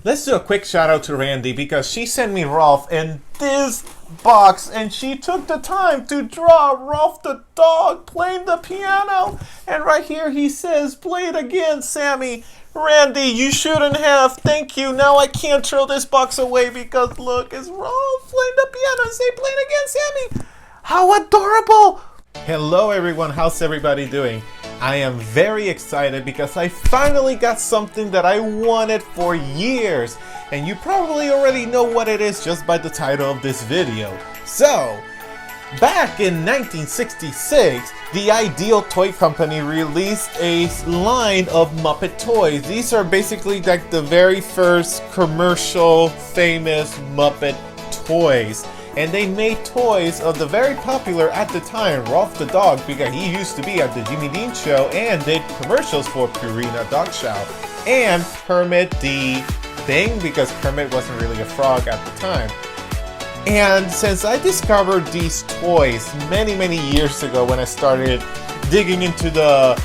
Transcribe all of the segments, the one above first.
Let's do a quick shout out to Randy because she sent me Rowlf in this box and she took the time to draw Rowlf the dog playing the piano. And right here he says, "Play it again, Sammy." Randy, you shouldn't have. Thank you. Now I can't throw this box away because look, it's Rowlf playing the piano and say, "Play it again, Sammy." How adorable. Hello everyone, how's everybody doing? I am very excited because I finally got something that I wanted for years, and you probably already know what it is just by the title of this video. So, back in 1966, the Ideal Toy Company released a line of Muppet toys. These are basically like the very first commercial famous Muppet toys. And they made toys of the very popular at the time Rowlf the Dog, because he used to be at the Jimmy Dean Show and did commercials for Purina Dog Chow, and Kermit the Thing, because Kermit wasn't really a frog at the time. And since I discovered these toys many years ago when I started digging into the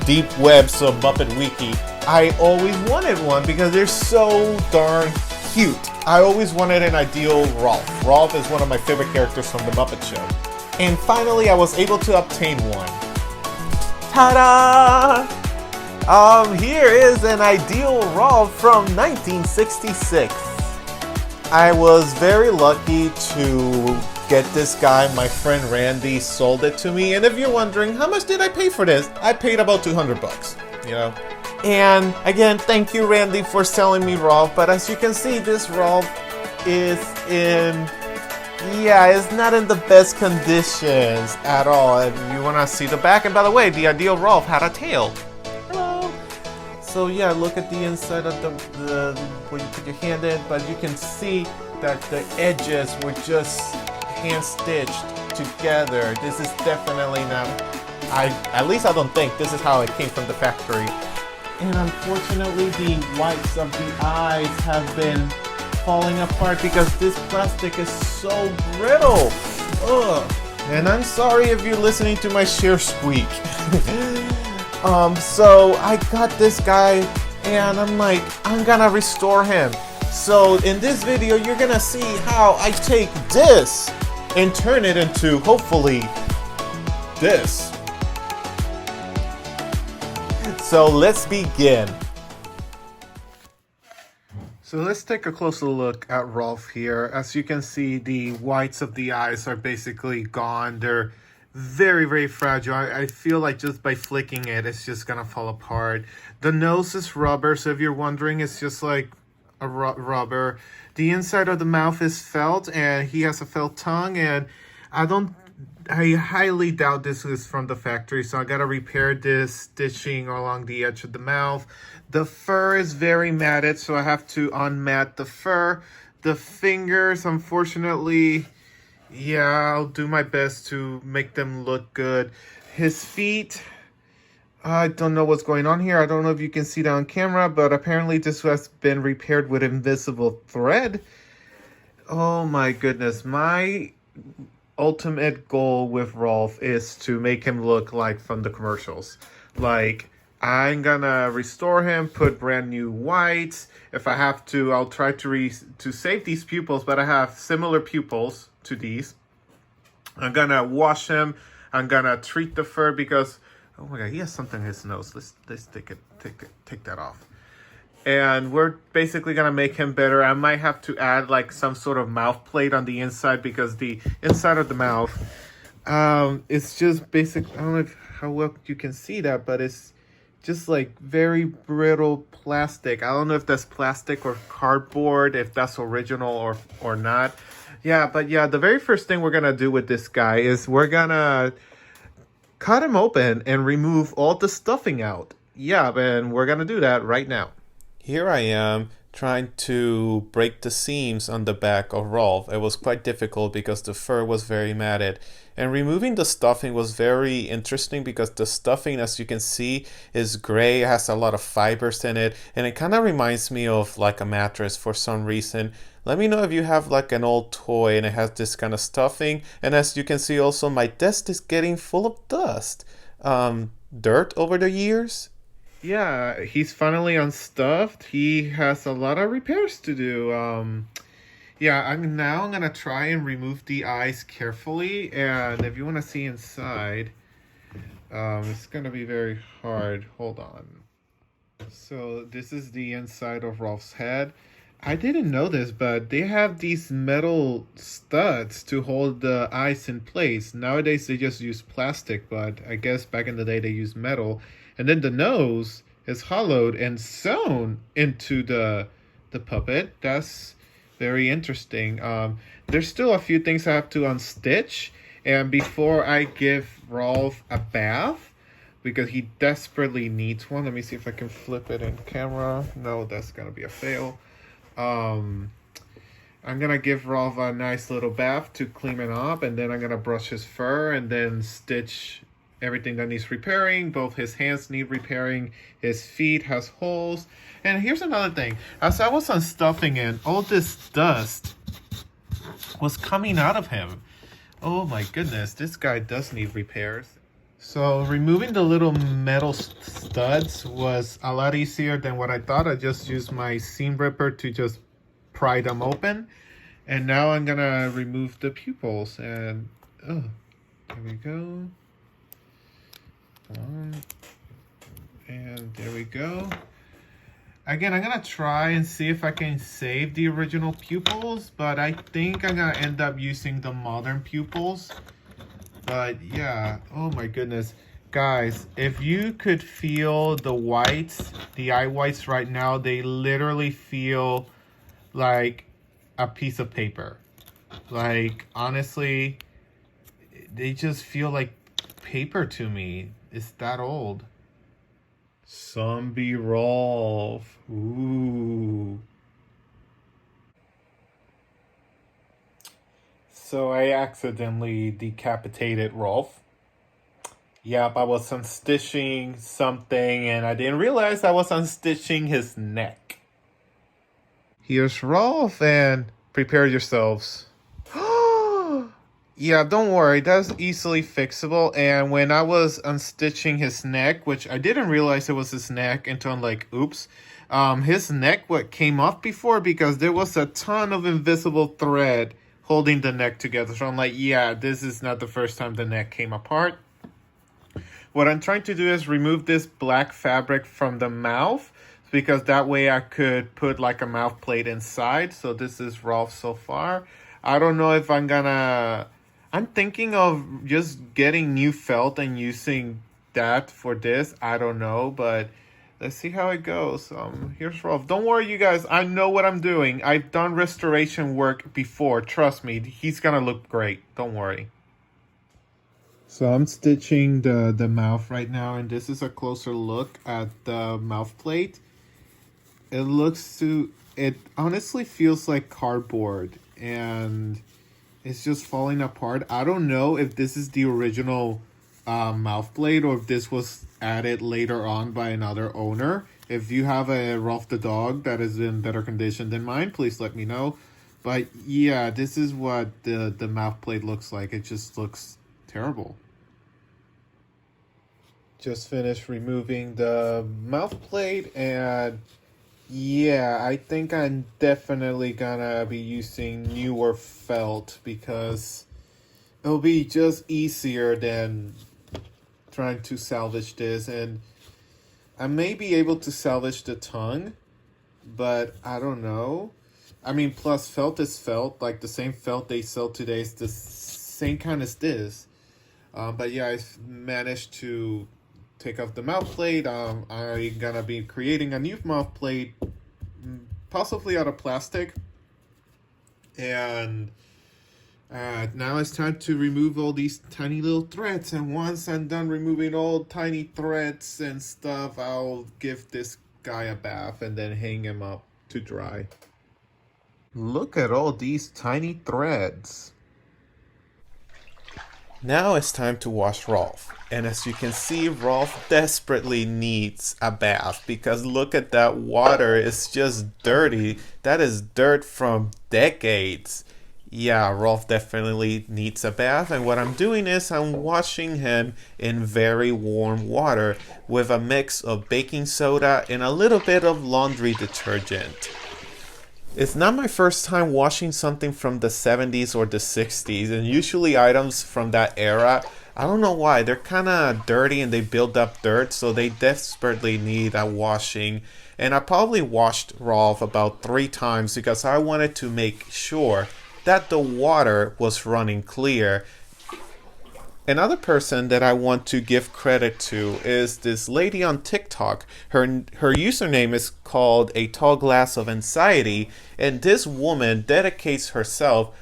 deep webs of Muppet Wiki, I always wanted one because they're so darn cute. I always wanted an Ideal Rowlf. Rowlf is one of my favorite characters from the Muppet Show. And finally I was able to obtain one. Ta-da! Here is an Ideal Rowlf from 1966. I was very lucky to get this guy. My friend Randy sold it to me. And if you're wondering, how much did I pay for this? I paid about 200 bucks, you know. And again, thank you Randy for selling me Rowlf, but as you can see, this Rowlf is it's not in the best conditions at all. If you want to see the back, and by the way, the Ideal Rowlf had a tail. Hello. So yeah, look at the inside of the where you put your hand in, but you can see that the edges were just hand stitched together. This is definitely not, at least I don't think this is how it came from the factory. And unfortunately, the whites of the eyes have been falling apart because this plastic is so brittle. Ugh. And I'm sorry if you're listening to my chair squeak. So I got this guy and I'm like, I'm gonna restore him. So in this video, you're gonna see how I take this and turn it into, hopefully, this. So let's begin. So let's take a closer look at Rowlf here. As you can see, the whites of the eyes are basically gone. They're very fragile. I feel like just by flicking it, it's just gonna fall apart. The nose is rubber, so if you're wondering, it's just like a rubber. The inside of the mouth is felt, and he has a felt tongue, and I highly doubt this is from the factory, so I gotta repair this stitching along the edge of the mouth. The fur is very matted, so I have to unmat the fur. The fingers, unfortunately, yeah, I'll do my best to make them look good. His feet, I don't know what's going on here. I don't know if you can see that on camera, but apparently this has been repaired with invisible thread. Oh my goodness, my ultimate goal with Rowlf is to make him look like from the commercials. Like, I'm gonna restore him, put brand new whites. If I have to, I'll try to save these pupils, but I have similar pupils to these. I'm gonna wash him. I'm gonna treat the fur because, oh my god, he has something in his nose. Let's take that off. And we're basically gonna make him better. I might have to add like some sort of mouth plate on the inside because the inside of the mouth, it's just basic. I don't know how well you can see that, but it's just like very brittle plastic. I don't know if that's plastic or cardboard, if that's original or not. Yeah, but yeah, the very first thing we're gonna do with this guy is we're gonna cut him open and remove all the stuffing out. Yeah, and we're gonna do that right now. Here I am trying to break the seams on the back of Rowlf. It was quite difficult because the fur was very matted. And removing the stuffing was very interesting because the stuffing, as you can see, is gray. It has a lot of fibers in it. And it kind of reminds me of like a mattress for some reason. Let me know if you have like an old toy and it has this kind of stuffing. And as you can see also, my desk is getting full of dust. Dirt over the years. Yeah, he's finally unstuffed. He has a lot of repairs to do. Yeah, I'm gonna try and remove the eyes carefully, and if you want to see inside, it's gonna be very hard. Hold on. So this is the inside of Rolf's head. I didn't know this, but they have these metal studs to hold the eyes in place. Nowadays they just use plastic, but I guess back in the day they used metal. And then the nose is hollowed and sewn into the puppet. That's very interesting. There's still a few things I have to unstitch, and before I give Rolf a bath, because he desperately needs one. Let me see if I can flip it in camera. No, that's gonna be a fail. Um, I'm gonna give Rolf a nice little bath to clean it up, and then I'm gonna brush his fur and then stitch everything that needs repairing. Both his hands need repairing. His feet has holes. And here's another thing. As I was unstuffing it, all this dust was coming out of him. Oh my goodness, this guy does need repairs. So removing the little metal studs was a lot easier than what I thought. I just used my seam ripper to just pry them open. And now I'm gonna remove the pupils, and oh, there we go. And there we go. Again, I'm gonna try and see if I can save the original pupils, but I think I'm gonna end up using the modern pupils. But yeah, oh my goodness. Guys, if you could feel the whites, the eye whites right now, they literally feel like a piece of paper. Like, honestly, they just feel like paper to me. It's that old. Zombie Rolf. Ooh. So I accidentally decapitated Rolf. Yep, I was unstitching something and I didn't realize I was unstitching his neck. Here's Rolf, and prepare yourselves. Yeah, don't worry, that's easily fixable. And when I was unstitching his neck, which I didn't realize it was his neck until I'm like, oops. His neck came off before because there was a ton of invisible thread holding the neck together. So I'm like, yeah, this is not the first time the neck came apart. What I'm trying to do is remove this black fabric from the mouth, because that way I could put like a mouth plate inside. So this is Rolf so far. I don't know if I'm thinking of just getting new felt and using that for this. I don't know, but let's see how it goes. Here's Rolf. Don't worry, you guys. I know what I'm doing. I've done restoration work before. Trust me, he's gonna look great. Don't worry. So I'm stitching the mouth right now, and this is a closer look at the mouth plate. It honestly feels like cardboard, and it's just falling apart. I don't know if this is the original mouth blade or if this was added later on by another owner. If you have a Rowlf the Dog that is in better condition than mine, please let me know. But yeah, this is what the mouth blade looks like. It just looks terrible. Just finished removing the mouth plate, and yeah, I think I'm definitely gonna be using newer felt because it'll be just easier than trying to salvage this. And I may be able to salvage the tongue, but I don't know. I mean, plus felt is felt. Like the same felt they sell today is the same kind as this. But yeah, I managed to take off the mouth plate. I'm gonna be creating a new mouth plate, possibly out of plastic. And now it's time to remove all these tiny little threads. And once I'm done removing all tiny threads and stuff, I'll give this guy a bath and then hang him up to dry. Look at all these tiny threads. Now it's time to wash Rolf. And as you can see, Rolf desperately needs a bath because look at that water. It's just dirty. That is dirt from decades. Yeah, Rolf definitely needs a bath, and what I'm doing is I'm washing him in very warm water with a mix of baking soda and a little bit of laundry detergent. It's not my first time washing something from the 70s or the 60s, and usually items from that era, I don't know why, they're kind of dirty and they build up dirt, so they desperately need a washing. And I probably washed Rolf about 3 times because I wanted to make sure that the water was running clear. Another person that I want to give credit to is this lady on TikTok. Her username is called A Tall Glass of Anxiety, and this woman dedicates herself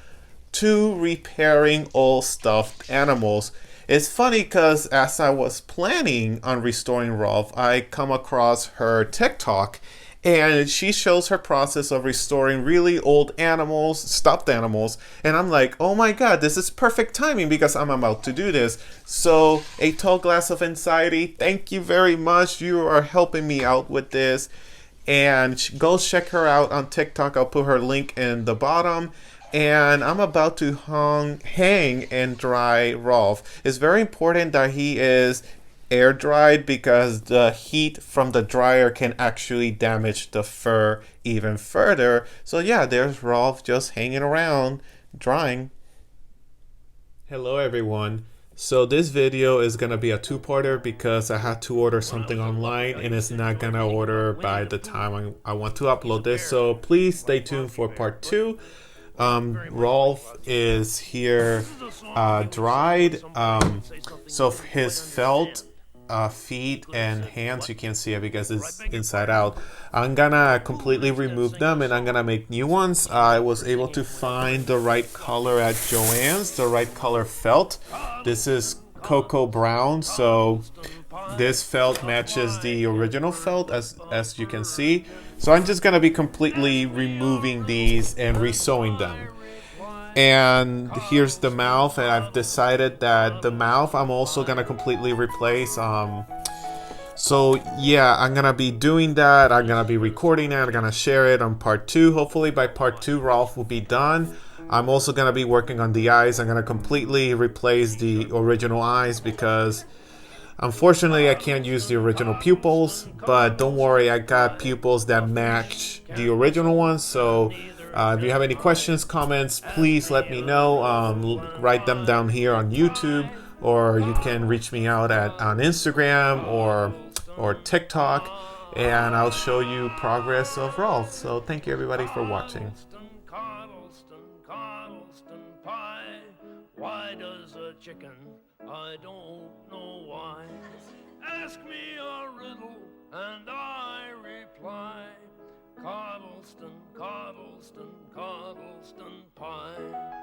to repairing all stuffed animals. It's funny because as I was planning on restoring Rolf, I come across her TikTok, and she shows her process of restoring really old animals, stuffed animals, and I'm like, oh my god, this is perfect timing because I'm about to do this. So, A Tall Glass of Anxiety, thank you very much. You are helping me out with this. And go check her out on TikTok. I'll put her link in the bottom. And I'm about to hang and dry Rolf. It's very important that he is air dried because the heat from the dryer can actually damage the fur even further. So yeah, there's Rolf just hanging around drying. Hello everyone. So this video is gonna be a two-parter because I had to order something online and it's not gonna order by the time I want to upload this. So please stay tuned for part 2. Rolf is here dried. So his felt feet and hands, you can't see it because it's inside out. I'm gonna completely remove them and I'm gonna make new ones. I was able to find the right color at Joann's, the right color felt. This is cocoa brown, so this felt matches the original felt as you can see. So I'm just gonna be completely removing these and resewing them. And here's the mouth, and I've decided that the mouth I'm also gonna completely replace. So yeah, I'm gonna be doing that. I'm gonna be recording it. I'm gonna share it on part 2. Hopefully by part 2 Rolf will be done. I'm also gonna be working on the eyes. I'm gonna completely replace the original eyes because unfortunately I can't use the original pupils, but don't worry, I got pupils that match the original ones. So if you have any questions, comments, please let me know. Write them down here on YouTube, or you can reach me out on Instagram or TikTok, and I'll show you progress of Rolf. So thank you everybody for watching. Why does a chicken? I don't know why. Ask me a riddle and I reply. Coddleston, Coddleston, Coddleston pie.